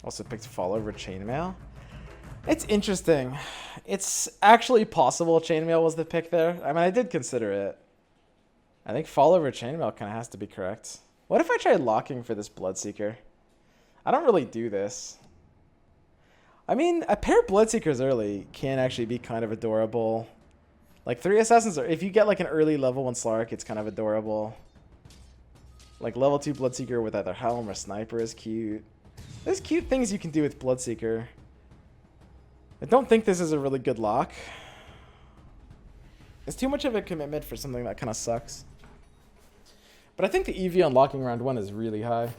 Also picked Fall over Chainmail. It's interesting. It's actually possible Chainmail was the pick there. I mean, I did consider it. I think Fall over Chainmail kind of has to be correct. What if I tried locking for this Bloodseeker? I don't really do this. I mean, a pair of Bloodseekers early can actually be kind of adorable. Like 3 Assassins, if you get like an early level 1 Slark, it's kind of adorable. Like level 2 Bloodseeker with either Helm or Sniper is cute. There's cute things you can do with Bloodseeker. I don't think this is a really good lock. It's too much of a commitment for something that kind of sucks. But I think the EV on locking round 1 is really high.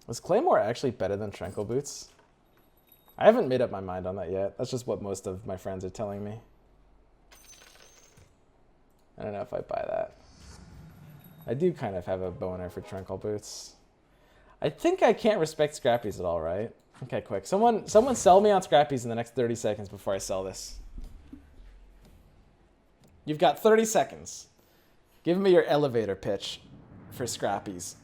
Was Claymore actually better than Tranquil Boots? I haven't made up my mind on that yet. That's just what most of my friends are telling me. I don't know if I buy that. I do kind of have a boner for Tranquil Boots. I think I can't respect Scrappies at all, right? Okay, quick. Someone sell me on Scrappies in the next 30 seconds before I sell this. You've got 30 seconds. Give me your elevator pitch for Scrappies.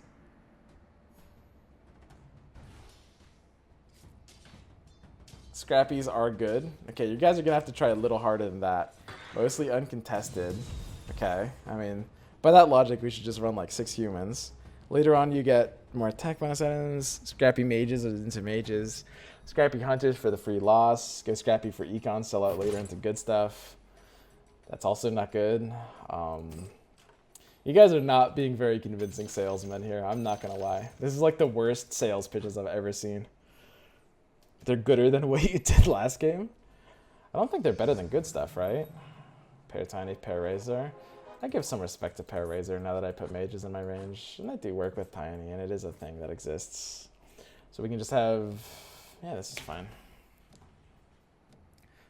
Scrappies are good. Okay, you guys are going to have to try a little harder than that. Mostly uncontested. Okay, I mean, by that logic, we should just run like 6 humans. Later on, you get more attack bonus items, Scrappy Mages into Mages, Scrappy Hunters for the free loss, go Scrappy for Econ, sell out later into good stuff. That's also not good. You guys are not being very convincing salesmen here, I'm not going to lie. This is like the worst sales pitches I've ever seen. They're gooder than what you did last game. I don't think they're better than good stuff, right? Pair Tiny, Pair Razor. I give some respect to Pair Razor now that I put mages in my range. And I do work with Tiny, and it is a thing that exists. So we can just have... Yeah, this is fine.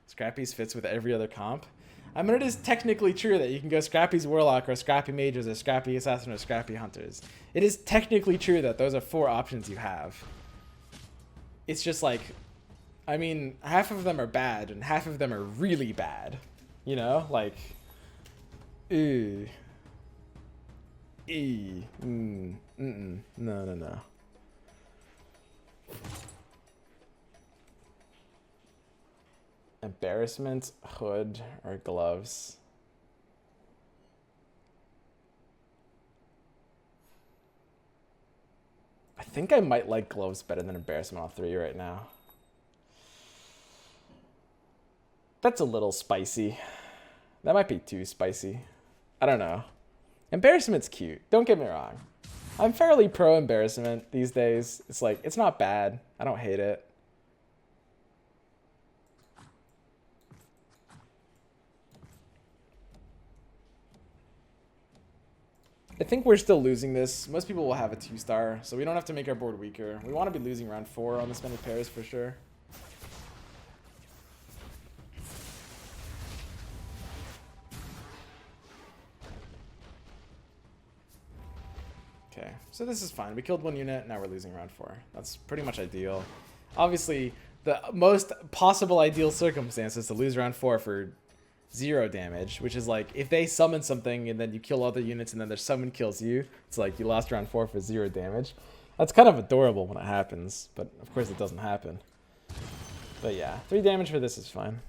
Scrappy's fits with every other comp. I mean, it is technically true that you can go Scrappy's Warlock or Scrappy Mages or Scrappy Assassin or Scrappy Hunters. It is technically true that those are 4 options you have. It's just like... I mean, half of them are bad, and half of them are really bad. You know? Like... Ew. No, no, no. Embarrassment, hood, or gloves. I think I might like gloves better than embarrassment on 3 right now. That's a little spicy. That might be too spicy. I don't know. Embarrassment's cute. Don't get me wrong. I'm fairly pro embarrassment these days. It's like, it's not bad. I don't hate it. I think we're still losing this. Most people will have a 2-star, so we don't have to make our board weaker. We want to be losing round 4 on this many pairs for sure. Okay, so this is fine. We killed 1 unit, now we're losing round 4. That's pretty much ideal. Obviously, the most possible ideal circumstance is to lose round 4 for 0 damage, which is like, if they summon something and then you kill other units and then their summon kills you, it's like you lost round 4 for 0 damage. That's kind of adorable when it happens, but of course it doesn't happen. But yeah, 3 damage for this is fine.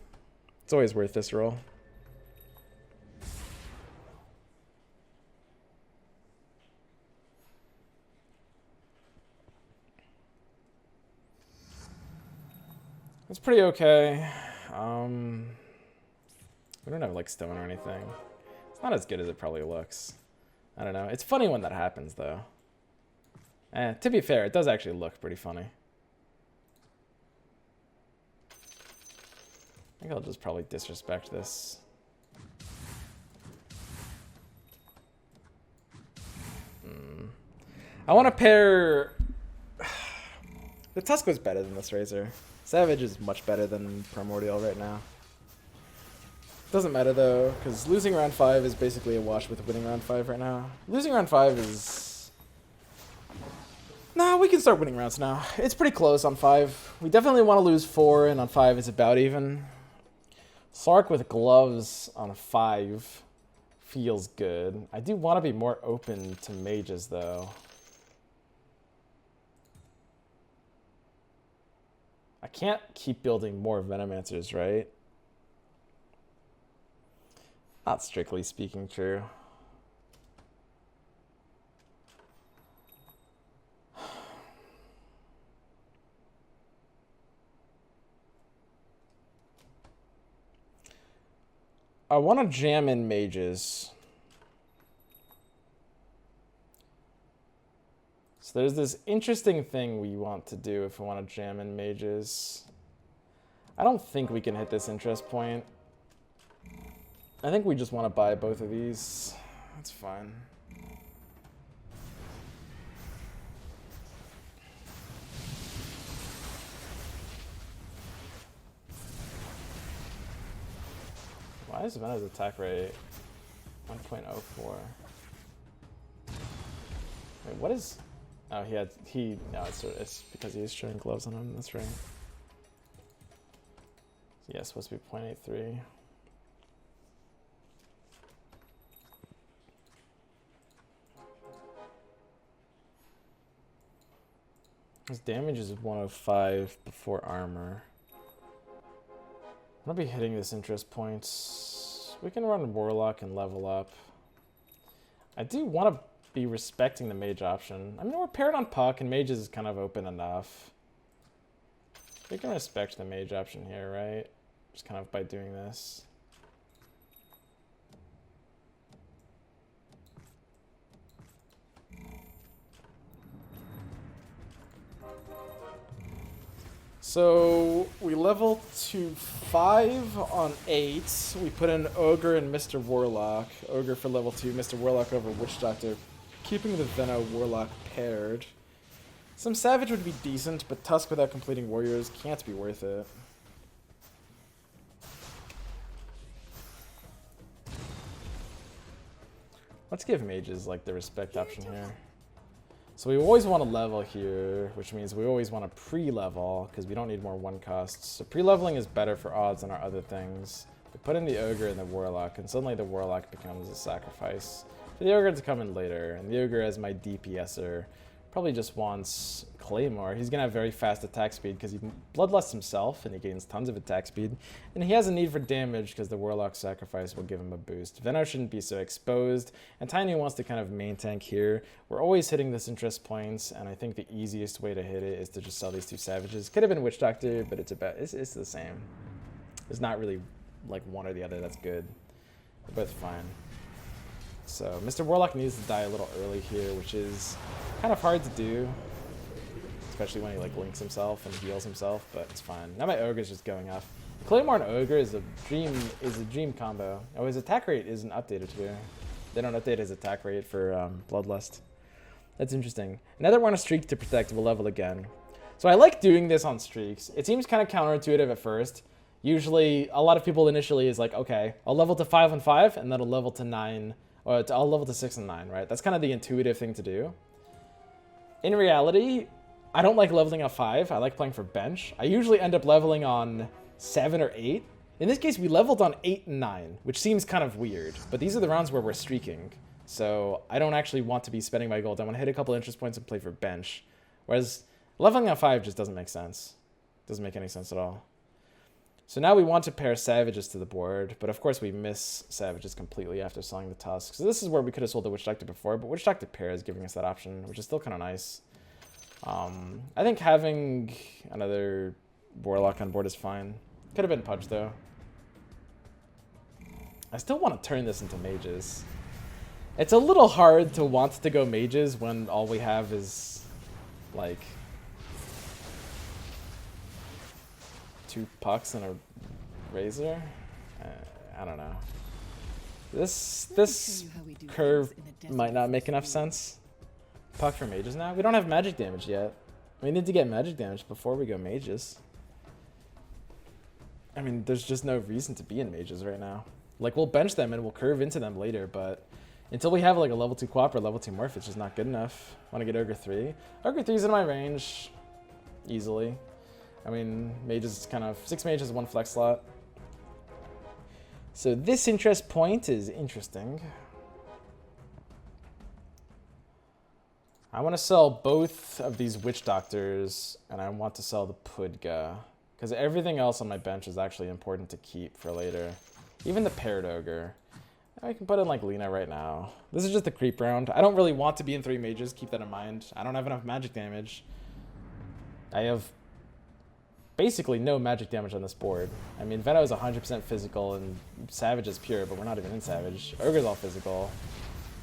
It's always worth this roll. It's pretty okay. We don't have like stone or anything. It's not as good as it probably looks. I don't know. It's funny when that happens though. To be fair, it does actually look pretty funny. I think I'll just probably disrespect this. I want to pair... The Tusk was better than this Razor. Savage is much better than Primordial right now. Doesn't matter though, because losing round 5 is basically a wash with winning round 5 right now. Losing round 5 is... Nah, we can start winning rounds now. It's pretty close on 5. We definitely want to lose 4, and on 5 it's about even. Sark with gloves on 5 feels good. I do want to be more open to mages though. can't keep building more Venomancers, right? Not strictly speaking true. I want to jam in mages. So there's this interesting thing we want to do if we want to jam in mages. I don't think we can hit this interest point. I think we just want to buy both of these. That's fine. Why is Vena's attack rate 1.04? Wait, what is... Oh, no, it's because he's showing gloves on him, that's right. So yeah, it's supposed to be 0.83. His damage is 105 before armor. I'm gonna be hitting this interest points. We can run Warlock and level up. I do want to be respecting the mage option. I mean, we're paired on Puck, and mages is kind of open enough. We can respect the mage option here, right? Just kind of by doing this. So we level to 5 on 8. We put in Ogre and Mr. Warlock. Ogre for level 2, Mr. Warlock over Witch Doctor. Keeping the Veno Warlock paired. Some Savage would be decent, but Tusk without completing Warriors can't be worth it. Let's give mages like the respect option here. So we always want to level here, which means we always want to pre-level because we don't need more one costs. So pre-leveling is better for odds than our other things. We put in the Ogre and the Warlock, and suddenly the Warlock becomes a sacrifice for the Ogre to come in later. And the Ogre, as my DPSer, probably just wants Claymore. He's going to have very fast attack speed because he bloodlusts himself and he gains tons of attack speed. And he has a need for damage because the Warlock sacrifice will give him a boost. Veno shouldn't be so exposed. And Tiny wants to kind of main tank here. We're always hitting this interest points, and I think the easiest way to hit it is to just sell these two Savages. Could have been Witch Doctor, but it's the same. There's not really like one or the other that's good. They're both fine. So Mr. Warlock needs to die a little early here, which is kind of hard to do, especially when he like links himself and heals himself, but it's fine. Now my Ogre is just going off. Claymore and Ogre is a dream combo. Oh, his attack rate isn't updated here. They don't update his attack rate for Bloodlust. That's interesting. Now that we're on a streak to protect, we'll level again. So I like doing this on streaks. It seems kind of counterintuitive at first. Usually, a lot of people initially is like, okay, I'll level to 5 on 5, and then I'll level to 9. Or I'll level to 6 and 9, right? That's kind of the intuitive thing to do. In reality, I don't like leveling on 5. I like playing for bench. I usually end up leveling on 7 or 8. In this case, we leveled on 8 and 9, which seems kind of weird. But these are the rounds where we're streaking. So I don't actually want to be spending my gold. I want to hit a couple interest points and play for bench. Whereas leveling on 5 just doesn't make sense. Doesn't make any sense at all. So now we want to pair Savages to the board, but of course we miss Savages completely after selling the Tusk. So this is where we could have sold the Witch Doctor before, but Witch Doctor pair is giving us that option, which is still kind of nice. I think having another Warlock on board is fine. Could have been Pudge though. I still want to turn this into mages. It's a little hard to want to go mages when all we have is like 2 Pucks and a Razor. I don't know. This curve might not make enough sense. Puck for mages now? We don't have magic damage yet. We need to get magic damage before we go mages. I mean, there's just no reason to be in mages right now. Like, we'll bench them and we'll curve into them later, but until we have like a level 2 Quap or level 2 Morph, it's just not good enough. Want to get Ogre 3? Ogre 3's in my range. Easily. I mean, mages is kind of... 6 mages, 1 flex slot. So this interest point is interesting. I want to sell both of these Witch Doctors, and I want to sell the Pudga. Because everything else on my bench is actually important to keep for later. Even the paired ogre. I can put in like Lena right now. This is just a creep round. I don't really want to be in 3 mages, keep that in mind. I don't have enough magic damage. I have basically no magic damage on this board. I mean, Veto is 100% physical and Savage is pure, but we're not even in Savage. Ogre's all physical.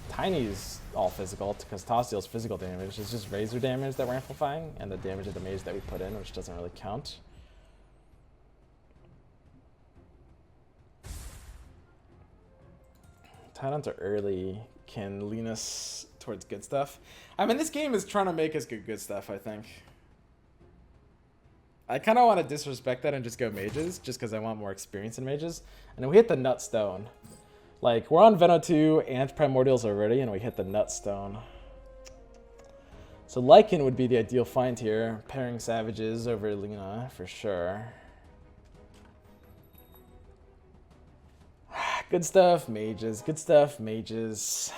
Tiny's all physical because Toss deals physical damage. It's just Razor damage that we're amplifying and the damage of the mage that we put in, which doesn't really count. Tidehunter early can lean us towards good stuff. I mean, this game is trying to make us good stuff, I think. I kind of want to disrespect that and just go mages, just because I want more experience in mages. And then we hit the nut stone. Like, we're on Veno 2 and Primordials already, and we hit the nut stone. So Lycan would be the ideal find here, pairing Savages over Lena, for sure. Good stuff, mages. Good stuff, mages.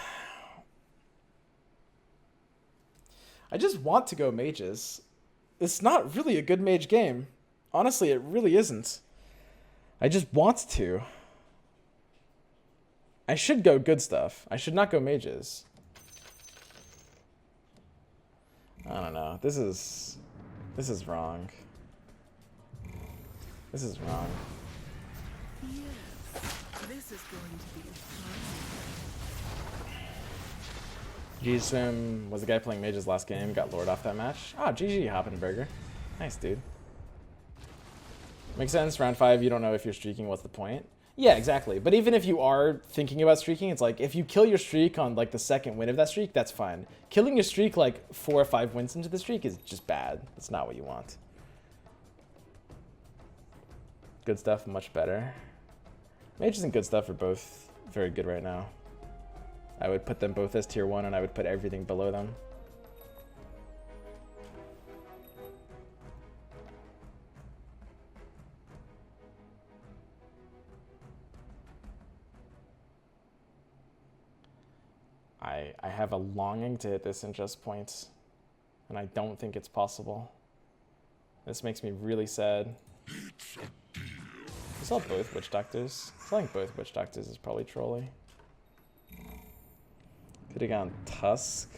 I just want to go mages. It's not really a good mage game. Honestly, it really isn't. I just want to. I should go good stuff. I should not go mages. I don't know. This is wrong. This is wrong. This is going to be fun. G-Swim was the guy playing mages last game, got lured off that match. Ah, GG Hoppenberger. Nice, dude. Makes sense, round 5, you don't know if you're streaking, what's the point? Yeah, exactly. But even if you are thinking about streaking, it's like, if you kill your streak on like the second win of that streak, that's fine. Killing your streak like 4 or 5 wins into the streak is just bad. That's not what you want. Good stuff, much better. Mages and good stuff are both very good right now. I would put them both as tier 1 and I would put everything below them. I have a longing to hit this in just points, and I don't think it's possible. This makes me really sad. I saw both Witch Doctors. Selling both Witch Doctors is probably trolly. Could have gone Tusk.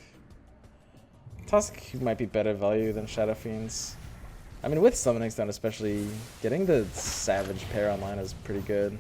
Tusk might be better value than Shadow Fiends. I mean, with Summoning Stone especially, getting the Savage pair online is pretty good.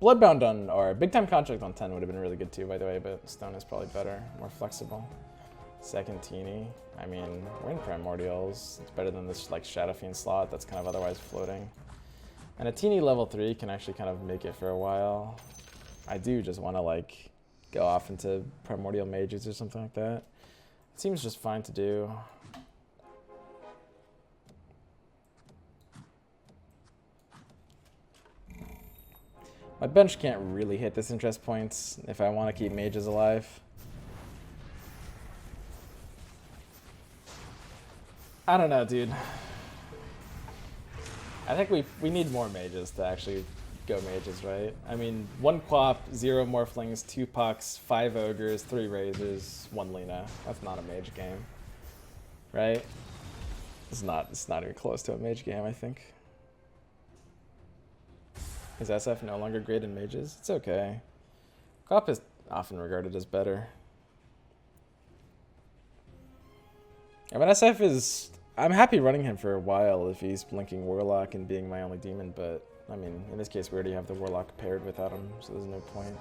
Bloodbound on, or Big Time Contract on 10 would have been really good too, by the way, but Stone is probably better, more flexible. Second Teeny. I mean, we're in Primordials. It's better than this like Shadow Fiend slot that's kind of otherwise floating. And a Teeny level 3 can actually kind of make it for a while. I do just want to like go off into Primordial Mages or something like that. It seems just fine to do. My bench can't really hit this interest points if I want to keep mages alive. I don't know, dude. I think we need more mages to actually go mages, right? I mean, 1 Quap, 0 Morphlings, 2 Pucks, 5 Ogres, 3 Razors, 1 Lena. That's not a mage game, right? It's not even close to a mage game, I think. Is SF no longer great in mages? It's okay. Quap is often regarded as better. I mean, SF is... I'm happy running him for a while if he's blinking Warlock and being my only demon, but, I mean, in this case we already have the Warlock paired without him, so there's no point.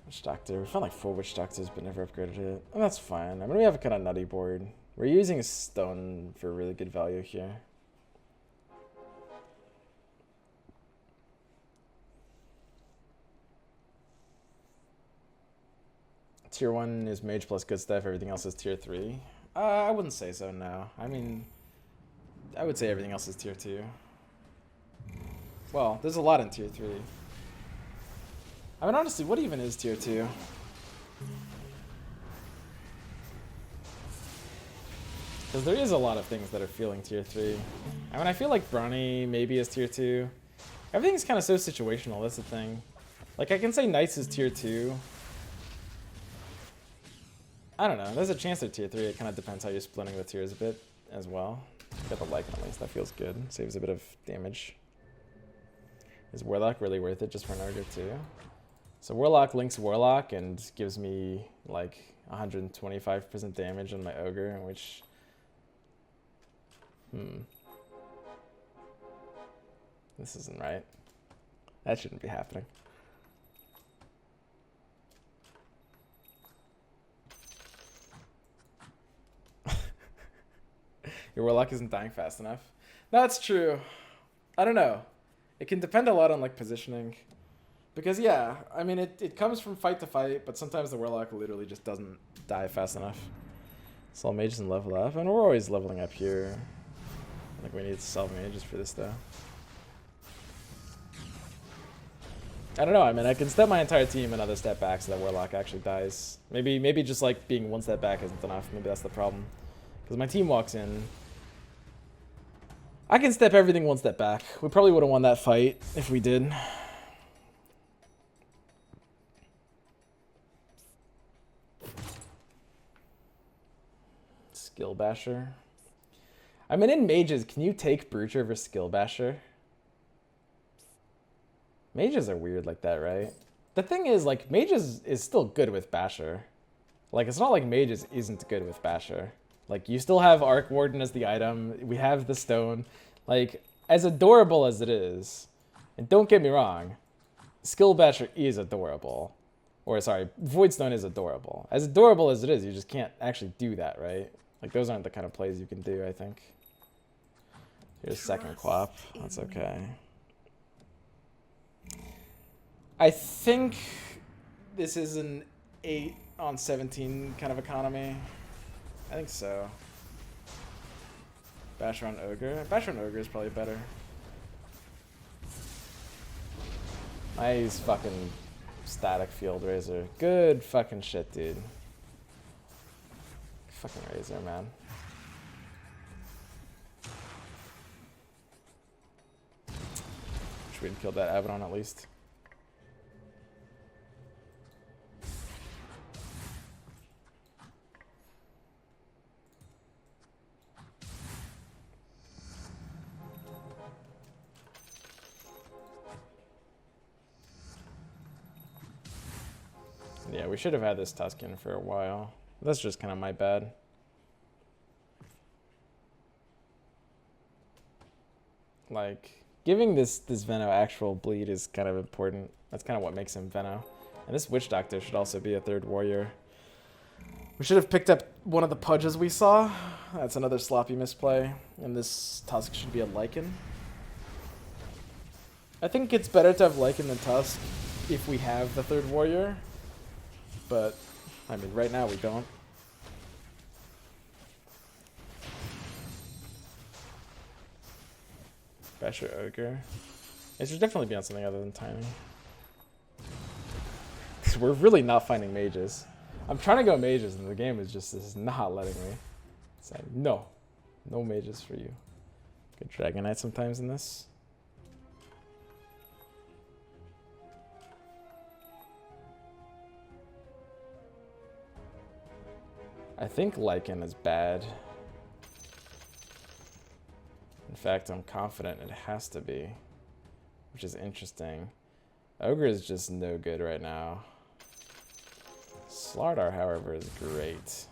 Witch Doctor. We found like 4 Witch Doctors but never upgraded it. And that's fine. I mean, we have a kind of nutty board. We're using Stone for really good value here. Tier 1 is mage plus good stuff, everything else is tier 3. I wouldn't say so, no. I mean, I would say everything else is tier 2. Well, there's a lot in tier 3. I mean, honestly, what even is tier 2? Because there is a lot of things that are feeling tier 3. I mean, I feel like Brawny maybe is tier 2. Everything's kind of so situational, that's the thing. Like, I can say Knights is tier 2. I don't know, there's a chance they're tier 3. It kind of depends how you're splitting the tiers a bit as well. Got the Lycan at least, that feels good. Saves a bit of damage. Is Warlock really worth it just for an Ogre too? So Warlock links Warlock and gives me like 125% damage on my Ogre, in which... This isn't right. That shouldn't be happening. Your Warlock isn't dying fast enough. That's true. I don't know. It can depend a lot on like positioning. Because yeah, I mean it comes from fight to fight, but sometimes the Warlock literally just doesn't die fast enough. So mage doesn't level up, and we're always leveling up here. Like we need to solve mages for this though. I don't know, I mean I can step my entire team another step back so that Warlock actually dies. Maybe just like being one step back isn't enough. Maybe that's the problem. Because my team walks in. I can step everything one step back. We probably would have won that fight if we did. Skill Basher. I mean, in mages, can you take Broocher versus Skill Basher? Mages are weird like that, right? The thing is, like, mages is still good with Basher. Like, it's not like mages isn't good with Basher. Like, you still have Arc Warden as the item. We have the stone. Like, as adorable as it is, and don't get me wrong, Skill Basher is adorable. Or, sorry, Voidstone is adorable. As adorable as it is, you just can't actually do that, right? Like, those aren't the kind of plays you can do, I think. Here's second Quap. That's okay. I think this is an 8 on 17 kind of economy. I think so. Basher on Ogre. Basher on Ogre is probably better. Nice fucking static field Razor. Good fucking shit, dude. Fucking Razor, man. Wish we'd killed that Abaddon at least. Yeah, we should have had this Tuscan for a while. That's just kind of my bad. Like, giving this Veno actual bleed is kind of important. That's kind of what makes him Veno. And this Witch Doctor should also be a third warrior. We should have picked up one of the Pudges we saw. That's another sloppy misplay. And this Tusk should be a Lycan. I think it's better to have Lycan than Tusk if we have the third warrior. But, I mean, right now we don't. Basher Ogre. It should definitely be on something other than Tiny. We're really not finding mages. I'm trying to go mages and the game is not letting me. It's like, no. No mages for you. Good Dragon Knight sometimes in this. I think Lycan is bad. In fact, I'm confident it has to be, which is interesting. Ogre is just no good right now. Slardar, however, is great.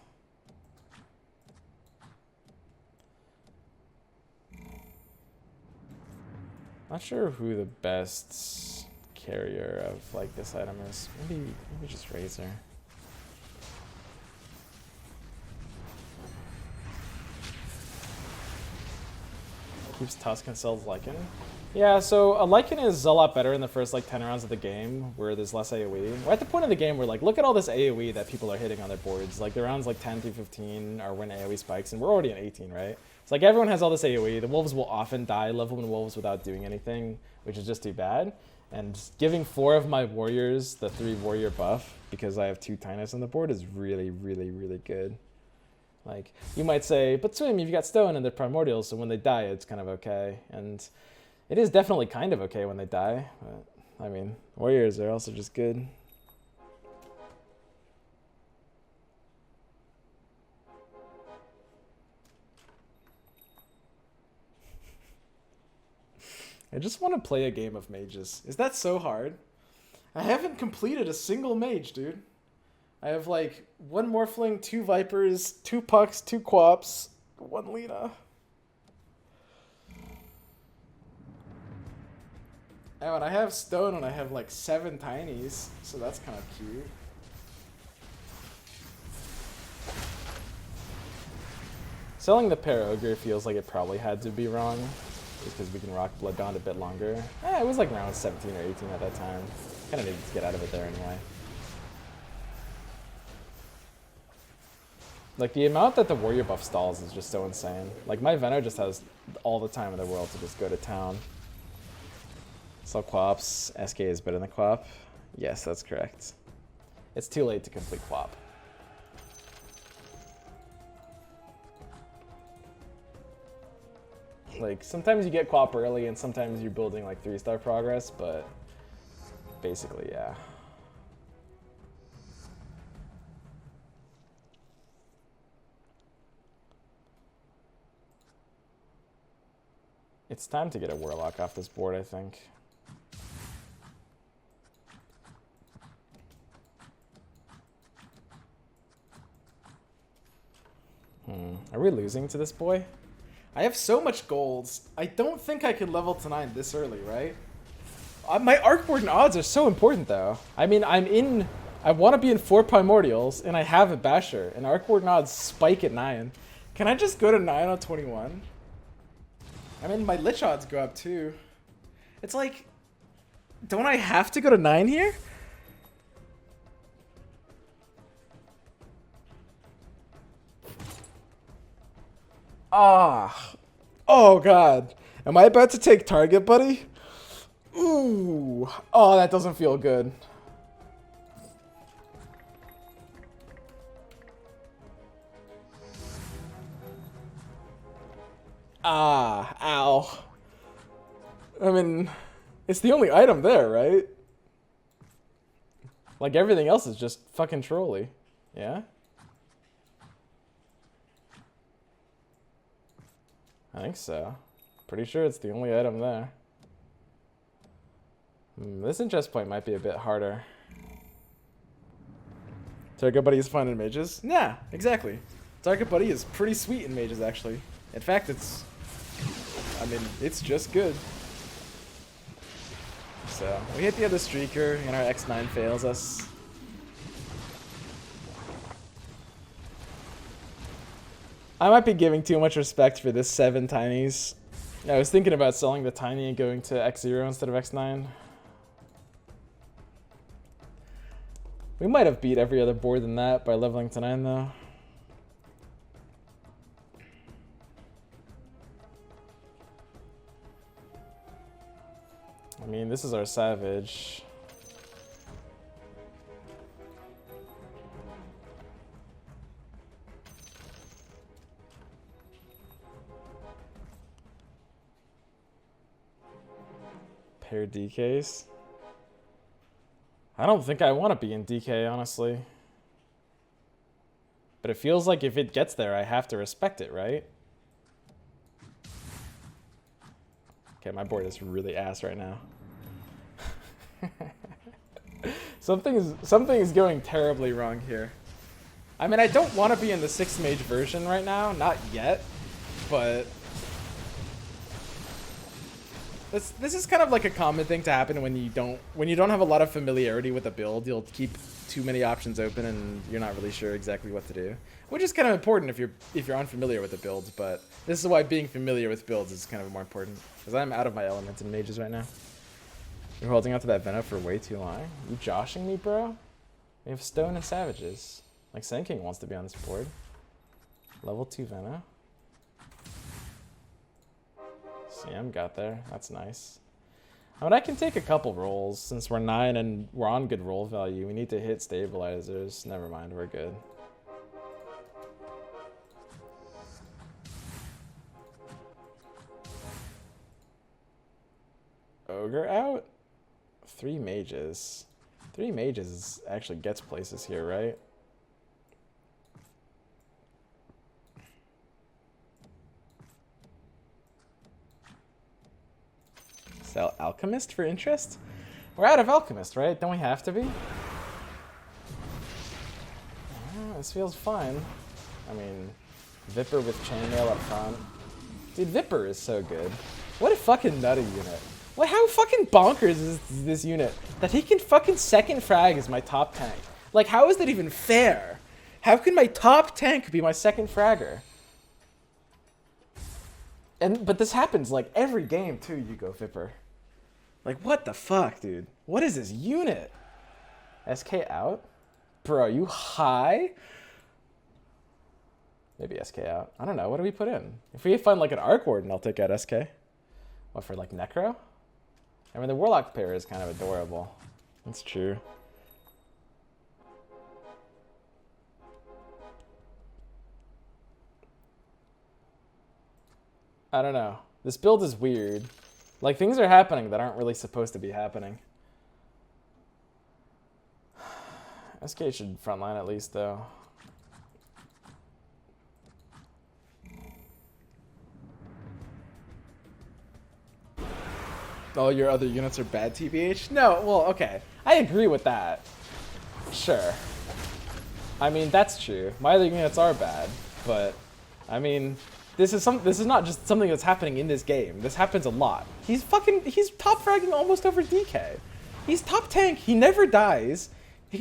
Not sure who the best carrier of like this item is. Maybe just Razor. Keeps Tusk and sells Lycan. Yeah, so a Lycan is a lot better in the first like 10 rounds of the game where there's less AoE. We're at the point of the game where like, look at all this AoE that people are hitting on their boards. Like the rounds like 10 through 15 are when AoE spikes and we're already at 18, right? It's like everyone has all this AoE. The wolves will often die level 1 wolves without doing anything, which is just too bad. And giving 4 of my warriors the 3 warrior buff because I have 2 Tinus on the board is really, really, really good. Like, you might say, but Swim, you've got Stone and they're primordials, so when they die, it's kind of okay. And it is definitely kind of okay when they die. But, I mean, warriors are also just good. I just want to play a game of mages. Is that so hard? I haven't completed a single mage, dude. I have like 1 Morphling, 2 Vipers, 2 Pucks, 2 Quops, 1 Lina. Oh, and I have Stone and I have like 7 Tinies, so that's kind of cute. Selling the Pair Ogre feels like it probably had to be wrong. Just because we can rock Bloodbound a bit longer. It was like around 17 or 18 at that time. Kind of needed to get out of it there anyway. Like, the amount that the warrior buff stalls is just so insane. Like, my Venner just has all the time in the world to just go to town. Sell Quops. SK is better than Quop. Yes, that's correct. It's too late to complete Quop. Like, sometimes you get Quop early and sometimes you're building like 3-star progress, but basically, yeah. It's time to get a Warlock off this board, I think. Are we losing to this boy? I have so much golds. I don't think I could level to 9 this early, right? My Arc Warden odds are so important, though. I mean, I want to be in 4 Primordials, and I have a Basher, and Arc Warden odds spike at 9. Can I just go to 9 on 21? I mean, my Lich odds go up, too. It's like, don't I have to go to 9 here? Ah. Oh, God. Am I about to take target, buddy? Ooh. Oh, that doesn't feel good. Ah. Ow. I mean, it's the only item there, right? Like, everything else is just fucking trolly. Yeah? I think so. Pretty sure it's the only item there. This ingest point might be a bit harder. Target Buddy is fun in mages? Yeah, exactly. Target Buddy is pretty sweet in mages, actually. In fact, it's just good. So, we hit the other streaker, and our X9 fails us. I might be giving too much respect for this 7 Tinies. I was thinking about selling the Tiny and going to X0 instead of X9. We might have beat every other board than that by leveling to 9, though. I mean, this is our Savage. Pair DKs. I don't think I want to be in DK, honestly. But it feels like if it gets there, I have to respect it, right? Okay, my board is really ass right now. Something is going terribly wrong here. I mean, I don't want to be in the 6 mage version right now, not yet, but this is kind of like a common thing to happen when you don't have a lot of familiarity with a build. You'll keep too many options open and you're not really sure exactly what to do, which is kind of important if you're unfamiliar with the build. But this is why being familiar with builds is kind of more important, because I'm out of my element in mages right now. You're holding on to that Vena for way too long. You joshing me, bro? We have Stone and Savages. Like, Sand King wants to be on this board. Level 2 Vena. CM got there. That's nice. I mean, I can take a couple rolls since we're 9 and we're on good roll value. We need to hit stabilizers. Never mind, we're good. Ogre out? 3 mages. 3 mages actually gets places here, right? Sell Alchemist for interest? We're out of Alchemist, right? Don't we have to be? This feels fine. I mean, Viper with chainmail up front. Dude, Viper is so good. What a fucking nutty unit. What? How fucking bonkers is this unit that he can fucking second frag as my top tank? Like, how is that even fair? How can my top tank be my second fragger? But this happens like every game too. You go Viper. Like, what the fuck, dude? What is this unit? SK out? Bro, are you high? Maybe SK out. I don't know. What do we put in? If we find like an Arc Warden, I'll take out SK. What, for like Necro? I mean, the Warlock pair is kind of adorable. That's true. I don't know. This build is weird. Like, things are happening that aren't really supposed to be happening. SK should frontline at least, though. All your other units are bad, TBH? No, well, okay. I agree with that. Sure. I mean, that's true. My other units are bad, but I mean, this is not just something that's happening in this game. This happens a lot. He's top fragging almost over DK. He's top tank. He never dies.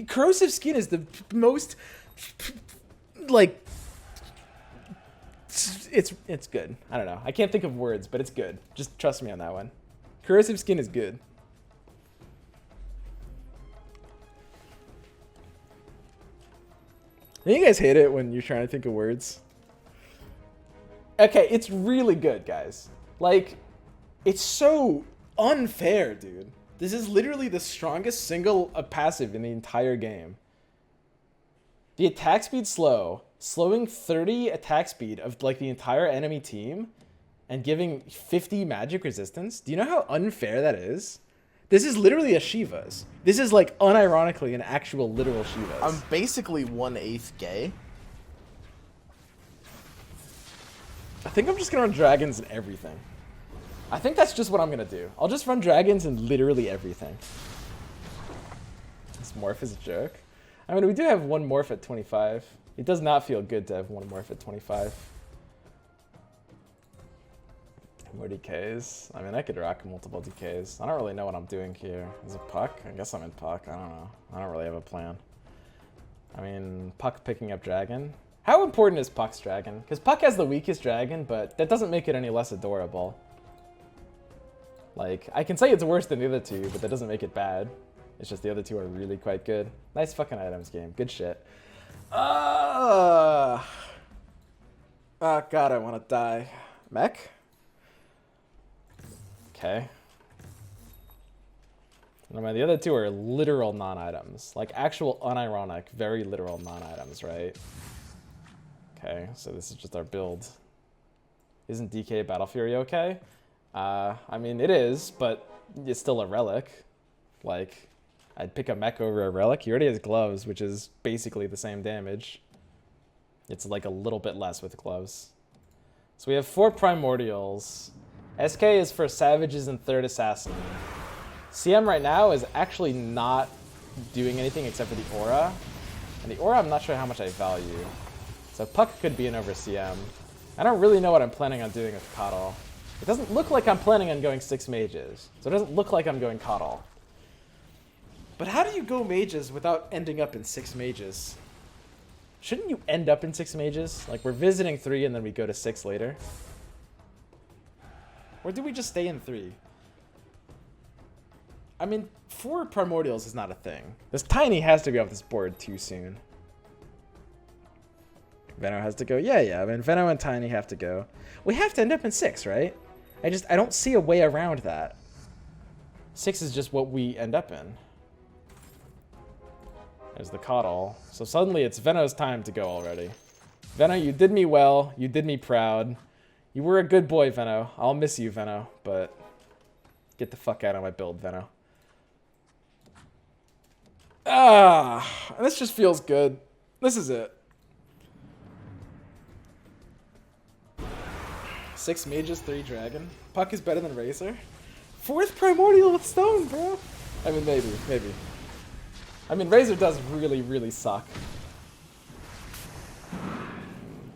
Corrosive Skin is the most like it's good. I don't know. I can't think of words, but it's good. Just trust me on that one. Corrosive Skin is good. Do you guys hate it when you're trying to think of words? Okay, it's really good, guys. Like, it's so unfair, dude. This is literally the strongest single passive in the entire game. The attack speed slow, slowing 30 attack speed of like the entire enemy team and giving 50 magic resistance. Do you know how unfair that is? This is literally a Shiva's. This is like unironically an actual literal Shiva's. I'm basically 1/8 gay. I think I'm just gonna run dragons and everything. I think that's just what I'm gonna do. I'll just run dragons and literally everything. This morph is a joke. I mean, we do have one morph at 25. It does not feel good to have one morph at 25. More DKs. I mean, I could rock multiple DKs. I don't really know what I'm doing here. Is it Puck? I guess I'm in Puck. I don't know. I don't really have a plan. I mean, Puck picking up dragon. How important is Puck's dragon? Because Puck has the weakest dragon, but that doesn't make it any less adorable. Like, I can say it's worse than the other two, but that doesn't make it bad. It's just the other two are really quite good. Nice fucking items game. Good shit. Oh, God, I want to die. Mech? Okay. Remember, the other two are literal non-items. Like, actual unironic, very literal non-items, right? Okay, so this is just our build. Isn't DK Battle Fury okay? I mean, it is, but it's still a relic. Like, I'd pick a mech over a relic. He already has gloves, which is basically the same damage. It's like a little bit less with gloves. So we have 4 primordials. SK is for savages and third assassin. CM right now is actually not doing anything except for the aura. And the aura I'm not sure how much I value. So Puck could be in over CM. I don't really know what I'm planning on doing with Coddle. It doesn't look like I'm planning on going 6 mages. So it doesn't look like I'm going Coddle. But how do you go mages without ending up in 6 mages? Shouldn't you end up in 6 mages? Like, we're visiting 3 and then we go to 6 later. Or do we just stay in 3? I mean, 4 primordials is not a thing. This Tiny has to be off this board too soon. Veno has to go. Yeah. I mean, Veno and Tiny have to go. We have to end up in 6, right? I don't see a way around that. 6 is just what we end up in. There's the Coddle. So suddenly it's Veno's time to go already. Veno, you did me well. You did me proud. You were a good boy, Veno. I'll miss you, Veno, but get the fuck out of my build, Veno. Ah, this just feels good. This is it. 6 mages, 3 dragon. Puck is better than Razor. 4th primordial with stone, bro. I mean, maybe. I mean, Razor does really, really suck.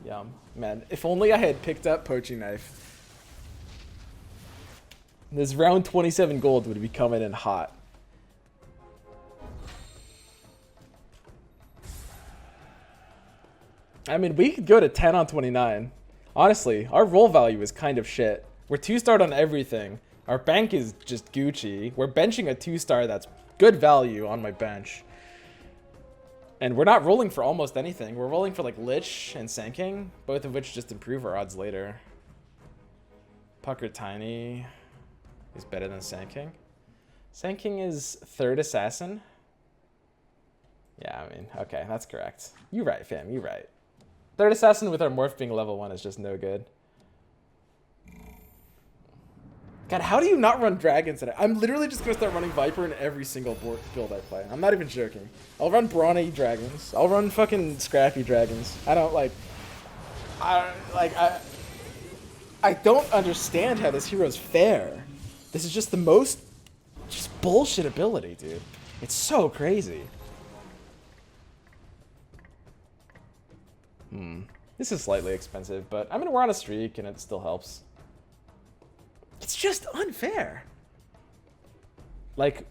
Yum. Man, if only I had picked up Poaching Knife. This round 27 gold would be coming in hot. I mean, we could go to 10 on 29. Honestly, our roll value is kind of shit. We're 2-starred on everything. Our bank is just Gucci. We're benching a 2-star that's good value on my bench. And we're not rolling for almost anything. We're rolling for like Lich and Sanking, both of which just improve our odds later. Pucker Tiny is better than Sanking. Sanking is 3rd assassin. Yeah, I mean, okay, that's correct. You right, fam, you right. 3rd assassin with our morph being level 1 is just no good. God, how do you not run dragons today? I'm literally just gonna start running Viper in every single build I play. I'm not even joking. I'll run brawny dragons. I'll run fucking scrappy dragons. I don't I don't understand how this hero's fair. This is just the most just bullshit ability, dude. It's so crazy. This is slightly expensive, but I mean, we're on a streak and it still helps. It's just unfair. Like,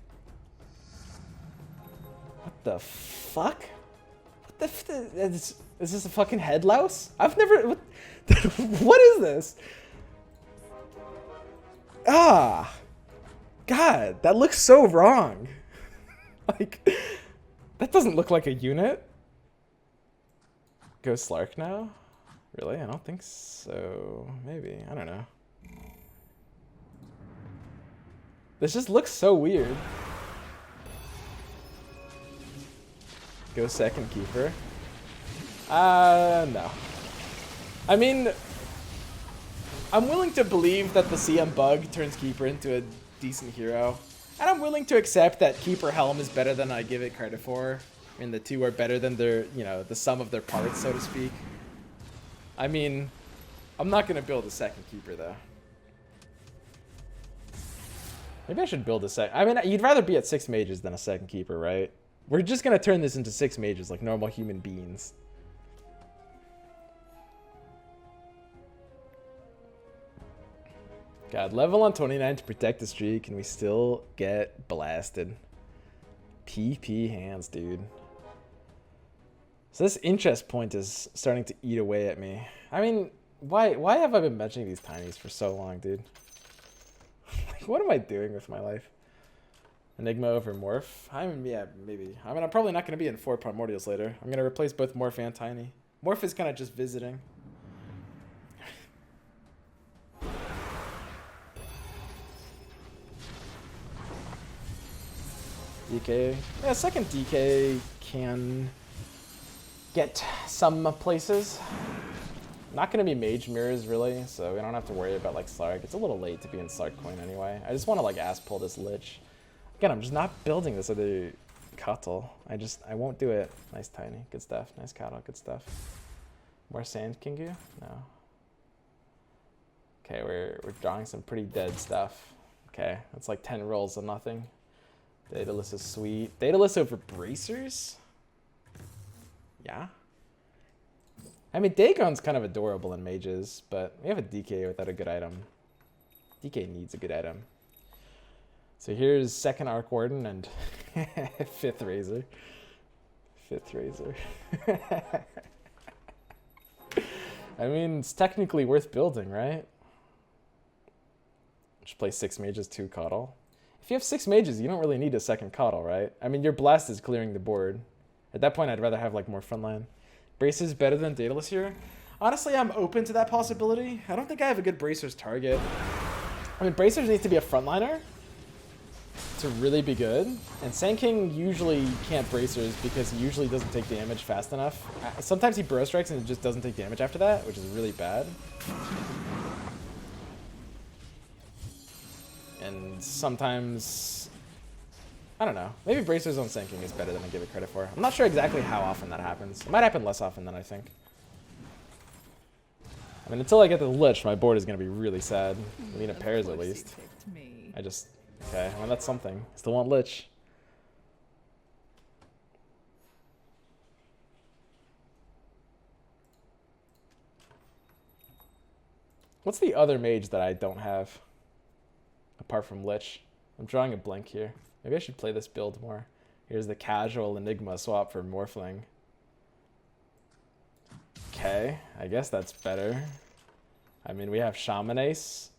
what the fuck? What the is this a fucking head louse? I've never, what is this? Ah, God, that looks so wrong. Like, that doesn't look like a unit. Go Slark now? Really? I don't think so. Maybe. I don't know. This just looks so weird. Go second keeper. No. I mean, I'm willing to believe that the CM bug turns keeper into a decent hero. And I'm willing to accept that keeper helm is better than I give it credit for. I mean, the two are better than their, you know, the sum of their parts, so to speak. I mean, I'm not going to build a second keeper, though. Maybe I should build a second. I mean, you'd rather be at 6 mages than a second keeper, right? We're just going to turn this into 6 mages like normal human beings. God, level on 29 to protect the streak, and we still get blasted. PP hands, dude. So this interest point is starting to eat away at me. I mean, why have I been benching these tinies for so long, dude? Like, what am I doing with my life? Enigma over Morph? I mean, yeah, maybe. I mean, I'm probably not going to be in 4 Primordials later. I'm going to replace both Morph and Tiny. Morph is kind of just visiting. DK. Yeah, second DK can get some places. Not going to be Mage Mirrors, really, so we don't have to worry about, like, Slark. It's a little late to be in Slark Coin anyway. I just want to, like, ass pull this Lich. Again, I'm just not building this other Cuttle. I won't do it. Nice Tiny. Good stuff. Nice Cuttle. Good stuff. More Sand Kingu? No. Okay, we're drawing some pretty dead stuff. Okay, that's like 10 rolls of nothing. Daedalus is sweet. Daedalus over Bracers? Yeah. I mean, Dagon's kind of adorable in mages, but we have a DK without a good item. DK needs a good item. So here's second Arc Warden and 5th Razor. 5th Razor. I mean, it's technically worth building, right? Just play 6 mages, 2 Coddle. If you have 6 mages, you don't really need a second Coddle, right? I mean, your Blast is clearing the board. At that point, I'd rather have, like, more frontline. Braces better than Daedalus here? Honestly, I'm open to that possibility. I don't think I have a good Bracers target. I mean, Bracers needs to be a frontliner. to really be good. And Sand King usually can't bracers because he usually doesn't take damage fast enough. Sometimes he burrow strikes and it just doesn't take damage after that, which is really bad. And sometimes, I don't know, maybe bracers on Sand King is better than I give it credit for. I'm not sure exactly how often that happens. It might happen less often than I think. I mean, until I get the Lich, my board is going to be really sad. I mean, it pairs at least. I just... Okay, well that's something. Still want Lich. What's the other mage that I don't have? Apart from Lich. I'm drawing a blank here. Maybe I should play this build more. Here's the casual Enigma swap for Morphling. Okay, I guess that's better. I mean, we have Shaman Ace.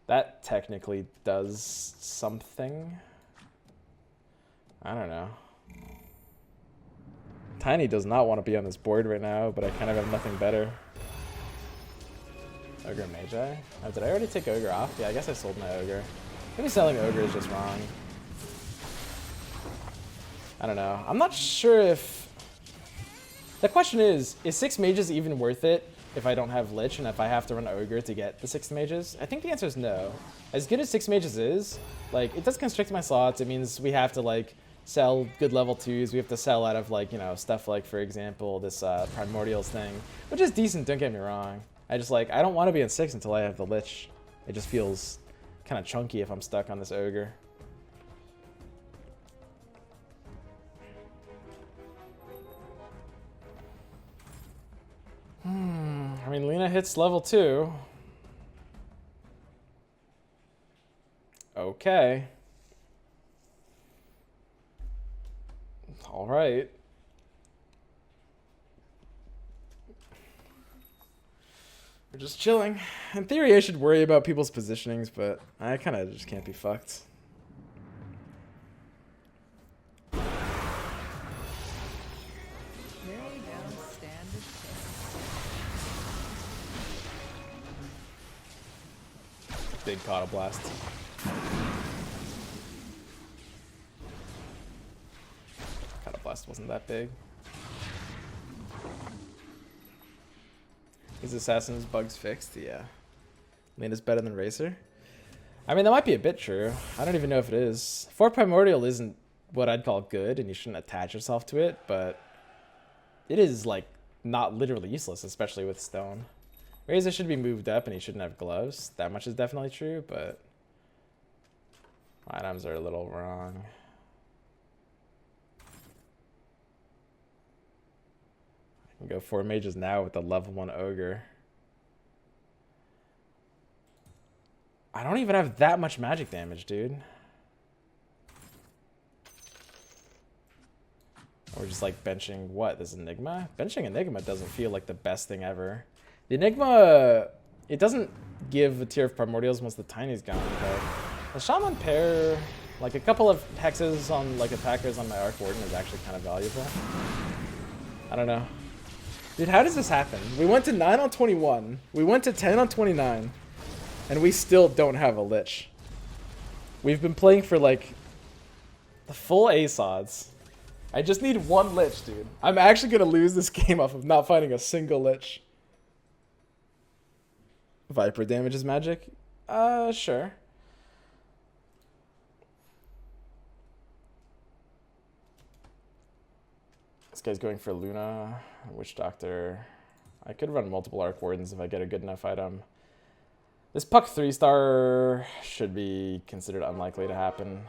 That technically does something. I don't know. Tiny does not want to be on this board right now, but I kind of have nothing better. Ogre Magi? Oh, did I already take Ogre off? Yeah, I guess I sold my Ogre. Maybe selling Ogre is just wrong. I don't know. I'm not sure if... The question is 6 mages even worth it if I don't have Lich and if I have to run Ogre to get the 6 mages? I think the answer is no. As good as 6 mages is, like, it does constrict my slots. It means we have to, like, sell good level 2s. We have to sell out of, like, you know, stuff like, for example, this Primordials thing, which is decent, don't get me wrong. I just, like, I don't want to be in 6 until I have the Lich. It just feels kind of chunky if I'm stuck on this Ogre. I mean, Lena hits level 2. Okay. All right. We're just chilling. In theory, I should worry about people's positionings, but I kind of just can't be fucked. Big Cauda Blast. Cauda Blast wasn't that big. Is Assassin's bugs fixed? Yeah. Lena's better than Racer? I mean, that might be a bit true. I don't even know if it is. 4 Primordial isn't what I'd call good, and you shouldn't attach yourself to it, but it is, like, not literally useless, especially with stone. Razor should be moved up and he shouldn't have gloves. That much is definitely true, but items are a little wrong. I can go 4 mages now with the level 1 Ogre. I don't even have that much magic damage, dude. Or just like benching what? This Enigma? Benching Enigma doesn't feel like the best thing ever. The Enigma, it doesn't give a tier of Primordials once the Tiny's gone, but the Shaman pair, like a couple of hexes on like attackers on my Arc Warden is actually kind of valuable. I don't know. Dude, how does this happen? We went to 9 on 21, we went to 10 on 29, and we still don't have a Lich. We've been playing for like the full Ace odds. I just need 1 Lich, dude. I'm actually gonna lose this game off of not finding a single Lich. Viper damages magic? Sure. This guy's going for Luna, Witch Doctor. I could run multiple Arc Wardens if I get a good enough item. This Puck 3-star should be considered unlikely to happen.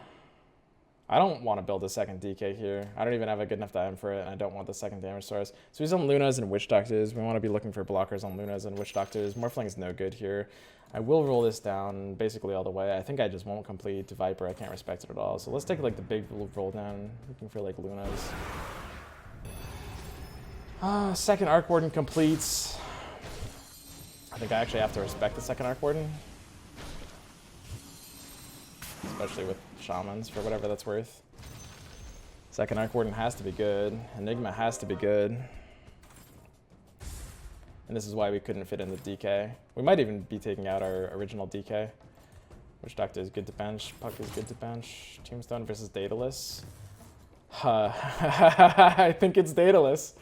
I don't want to build a second DK here. I don't even have a good enough item for it, and I don't want the second damage source. So he's on Lunas and Witch Doctors. We want to be looking for blockers on Lunas and Witch Doctors. Morphling is no good here. I will roll this down basically all the way. I think I just won't complete to Viper. I can't respect it at all. So let's take like the big roll down, looking for like Lunas. Second Arc Warden completes. I think I actually have to respect the second Arc Warden. Especially with Shamans, for whatever that's worth. Second Arc Warden has to be good. Enigma has to be good. And this is why we couldn't fit in the DK. We might even be taking out our original DK. Which Doctor is good to bench? Puck is good to bench. Tombstone versus Daedalus. I think it's Daedalus.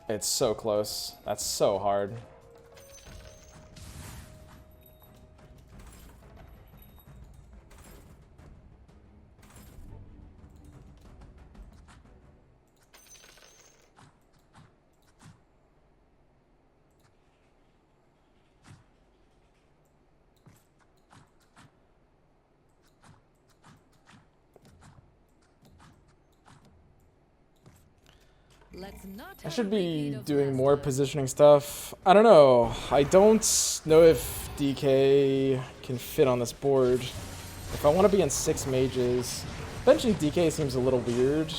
It's so close. That's so hard. Let's not I have should a be repeat of doing last more time. positioning stuff. I don't know. I don't know if DK can fit on this board. If I want to be in 6 mages, benching DK seems a little weird.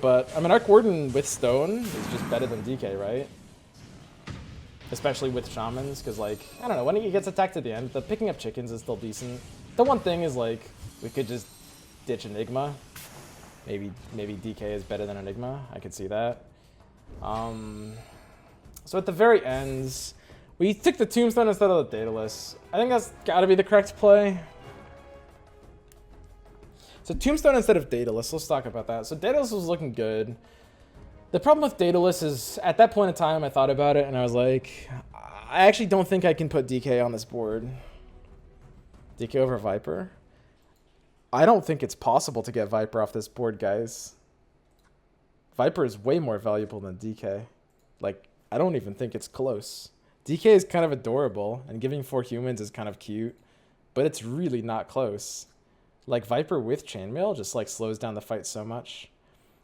But, I mean, Arc Warden with Stone is just better than DK, right? Especially with Shamans, because, like, I don't know, when he gets attacked at the end, the picking up chickens is still decent. The one thing is, like, we could just ditch Enigma. Maybe DK is better than Enigma. I could see that. So at the very ends, we took the Tombstone instead of the Daedalus. I think that's got to be the correct play. So Tombstone instead of Daedalus. Let's talk about that. So Daedalus was looking good. The problem with Daedalus is, at that point in time, I thought about it and I was like, I actually don't think I can put DK on this board. DK over Viper? I don't think it's possible to get Viper off this board, guys. Viper is way more valuable than DK. Like, I don't even think it's close. DK is kind of adorable, and giving 4 humans is kind of cute, but it's really not close. Like, Viper with Chainmail just, like, slows down the fight so much.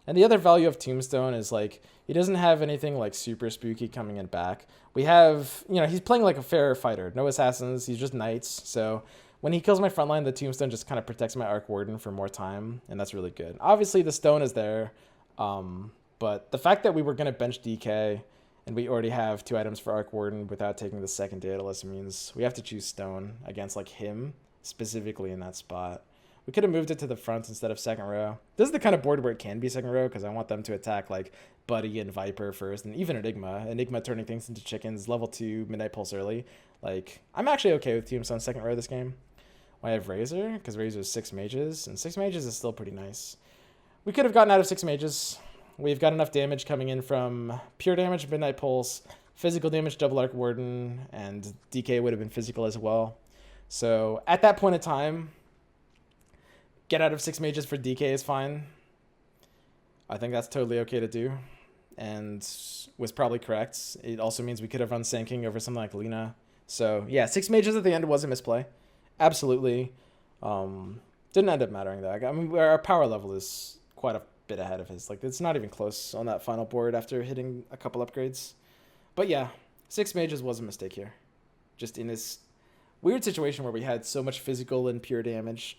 And the other value of Tombstone is, like, he doesn't have anything, like, super spooky coming in back. We have, you know, he's playing like a fair fighter. No assassins, he's just knights, so when he kills my frontline, the Tombstone just kind of protects my Arc Warden for more time, and that's really good. Obviously, the Stone is there, but the fact that we were going to bench DK, and we already have 2 items for Arc Warden without taking the second Daedalus means we have to choose Stone against, like, him, specifically in that spot. We could have moved it to the front instead of second row. This is the kind of board where it can be second row, because I want them to attack, like, Buddy and Viper first, and even Enigma. Enigma turning things into chickens, level 2, Midnight Pulse early. Like, I'm actually okay with Tombstone second row this game. Why I have Razor? Because Razor is 6 mages, and 6 mages is still pretty nice. We could have gotten out of 6 mages. We've got enough damage coming in from pure damage, Midnight Pulse, physical damage, double Arc Warden, and DK would have been physical as well. So at that point in time, get out of 6 mages for DK is fine. I think that's totally okay to do, and was probably correct. It also means we could have run Sanking over something like Lina. So yeah, 6 mages at the end was a misplay. Absolutely. Didn't end up mattering though. I mean, our power level is quite a bit ahead of his. Like, it's not even close on that final board after hitting a couple upgrades. But yeah, 6 mages was a mistake here. Just in this weird situation where we had so much physical and pure damage.